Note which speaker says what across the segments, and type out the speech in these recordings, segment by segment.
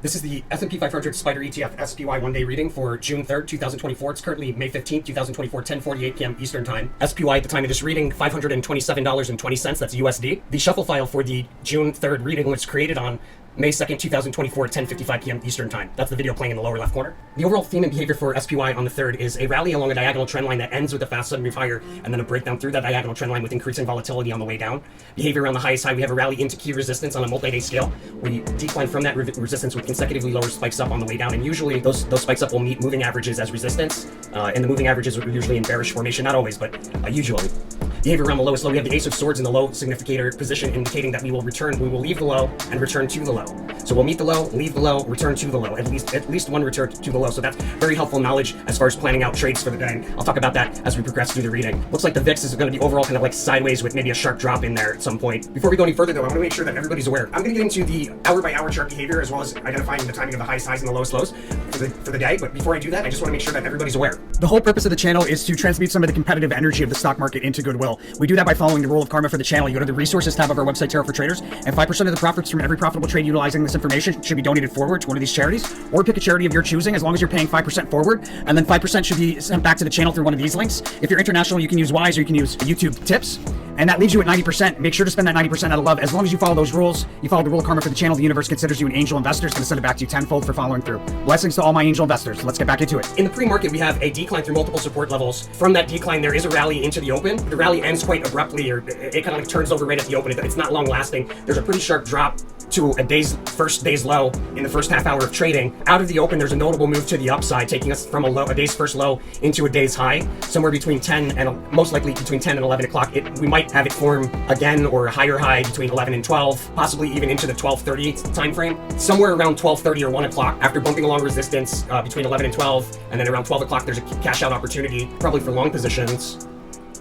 Speaker 1: This is the S&P 500 Spider ETF SPY one-day reading for June 3rd, 2024. It's currently May 15th, 2024, 10:48 p.m. Eastern Time. SPY at the time of this reading, $527.20. That's USD. The shuffle file for the June 3rd reading was created on May 2nd, 2024, 10:55 p.m. Eastern Time. That's the video playing in the lower left corner. The overall theme and behavior for SPY on the 3rd is a rally along a diagonal trend line that ends with a fast sudden move higher, and then a breakdown through that diagonal trend line with increasing volatility on the way down. Behavior around the highest high, we have a rally into key resistance on a multi-day scale. We decline from that resistance with consecutively lower spikes up on the way down, and usually those spikes up will meet moving averages as resistance, and the moving averages are usually in bearish formation, not always, but usually. Behavior around the lowest low, we have the Ace of Swords in the low significator position, indicating that we will leave the low and return to the low. So we'll meet the low, leave the low, return to the low, at least one return to the low. So that's very helpful knowledge as far as planning out trades for the day. I'll talk about that as we progress through the reading. Looks like the VIX is going to be overall kind of like sideways with maybe a sharp drop in there at some point. Before we go any further though, I want to make sure that everybody's aware. I'm going to get into the hour by hour chart behavior as well as identifying the timing of the highest highs and the lowest lows for the day. But before I do that, I just want to make sure that everybody's aware.
Speaker 2: The whole purpose of the channel is to transmute some of the competitive energy of the stock market into goodwill. We do that by following the rule of karma for the channel. You go to the resources tab of our website, Tarot for Traders, and 5% of the profits from every profitable trade utilizing this information should be donated forward to one of these charities, or pick a charity of your choosing as long as you're paying 5% forward, and then 5% should be sent back to the channel through one of these links. If you're international, you can use Wise or you can use YouTube Tips, and that leaves you at 90%. Make sure to spend that 90% out of love. As long as you follow those rules, you follow the rule of karma for the channel, the universe considers you an angel investor. It's going to send it back to you tenfold for following through. Blessings to all my angel investors. Let's get back into it.
Speaker 1: In the pre-market, we have a decline through multiple support levels. From that decline, there is a rally into the open. The rally ends quite abruptly, or it kind of like turns over right at the open. It's not long lasting. There's a pretty sharp drop to a first day's low in the first half hour of trading. Out of the open, there's a notable move to the upside, taking us from a day's first low into a day's high, somewhere between 10 and most likely between 10 and 11 o'clock. We might have it form again, or a higher high between 11 and 12, possibly even into the 12:30 time frame. Somewhere around 12:30 or 1 o'clock, after bumping along resistance between 11 and 12, and then around 12 o'clock, there's a cash out opportunity, probably for long positions.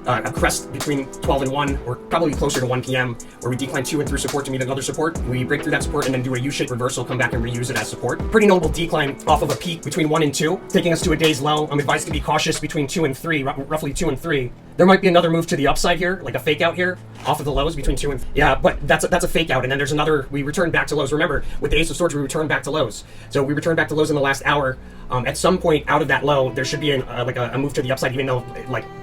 Speaker 1: A crest between 12 and 1, or probably closer to 1 p.m., where we decline to and through support to meet another support. We break through that support and then do a U-shaped reversal, come back and reuse it as support. Pretty notable decline off of a peak between 1 and 2, taking us to a day's low. I'm advised to be cautious between 2 and 3, roughly 2 and 3. There might be another move to the upside here, like a fake out here, off of the lows between 2 and 3. Yeah, but that's a fake out. And then there's another, we return back to lows. Remember, with the Ace of Swords, we return back to lows. So we return back to lows in the last hour. At some point out of that low, there should be a move to the upside, even though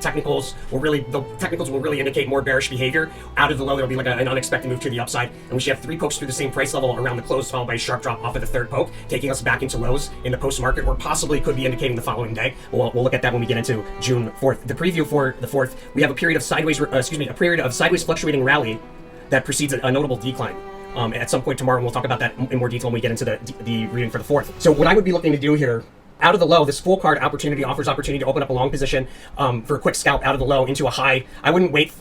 Speaker 1: technicals will really indicate more bearish behavior. Out of the low, there'll be an unexpected move to the upside. And we should have 3 pokes through the same price level around the close, followed by a sharp drop off of the 3rd poke, taking us back into lows in the post-market, or possibly could be indicating the following day. We'll look at that when we get into June 4th. The preview for the 4th, we have a period of sideways fluctuating rally that precedes a notable decline. At some point tomorrow, and we'll talk about that in more detail when we get into the reading for the 4th. So what I would be looking to do here, out of the low, this full card opportunity offers opportunity to open up a long position for a quick scalp out of the low into a high. I wouldn't wait.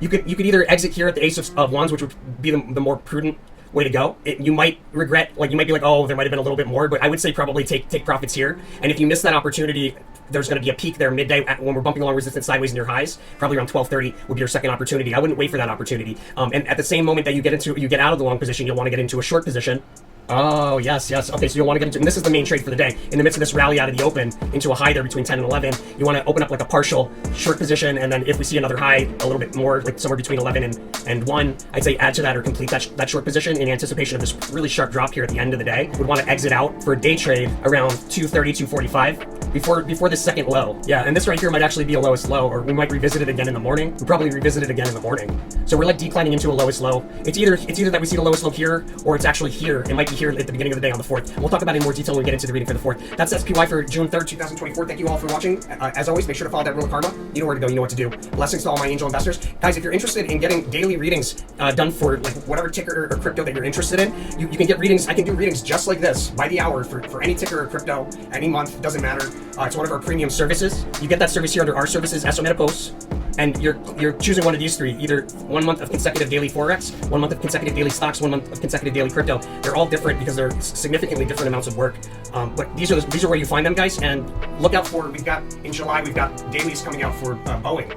Speaker 1: You could either exit here at the Ace of Wands, which would be the more prudent way to go. You might regret, you might be like, oh, there might have been a little bit more, but I would say probably take profits here. And if you miss that opportunity, there's going to be a peak there midday when we're bumping along resistance sideways near highs. Probably around 12:30 would be your second opportunity. I wouldn't wait for that opportunity. And at the same moment that you get out of the long position, you'll want to get into a short position. Oh, yes. Okay, so you'll want to get into, and this is the main trade for the day. In the midst of this rally out of the open into a high there between 10 and 11, you want to open up like a partial short position, and then if we see another high a little bit more, like somewhere between 11 and 1, I'd say add to that or complete that short position in anticipation of this really sharp drop here at the end of the day. Would want to exit out for a day trade around 2:30, 2:45 before the second low. Yeah, and this right here might actually be a lowest low, or we might revisit it again in the morning. We'll probably revisit it again in the morning. So we're declining into a lowest low. It's either that we see the lowest low here, or it's actually here. It might be here at the beginning of the day on the 4th. We'll talk about it in more detail when we get into the reading for the 4th. That's SPY for June 3rd, 2024. Thank you all for watching. As always, make sure to follow that rule of karma. You know where to go. You know what to do. Blessings to all my angel investors. Guys, if you're interested in getting daily readings done for whatever ticker or crypto that you're interested in, you can get readings. I can do readings just like this by the hour for any ticker or crypto, any month. Doesn't matter. It's one of our premium services. You get that service here under our services, SOMetapos. And you're choosing one of these 3, either 1 month of consecutive daily Forex, 1 month of consecutive daily stocks, 1 month of consecutive daily crypto. They're all different because they're significantly different amounts of work. But these are where you find them, guys. And look out for, in July, we've got dailies coming out for Boeing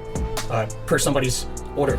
Speaker 1: per somebody's order.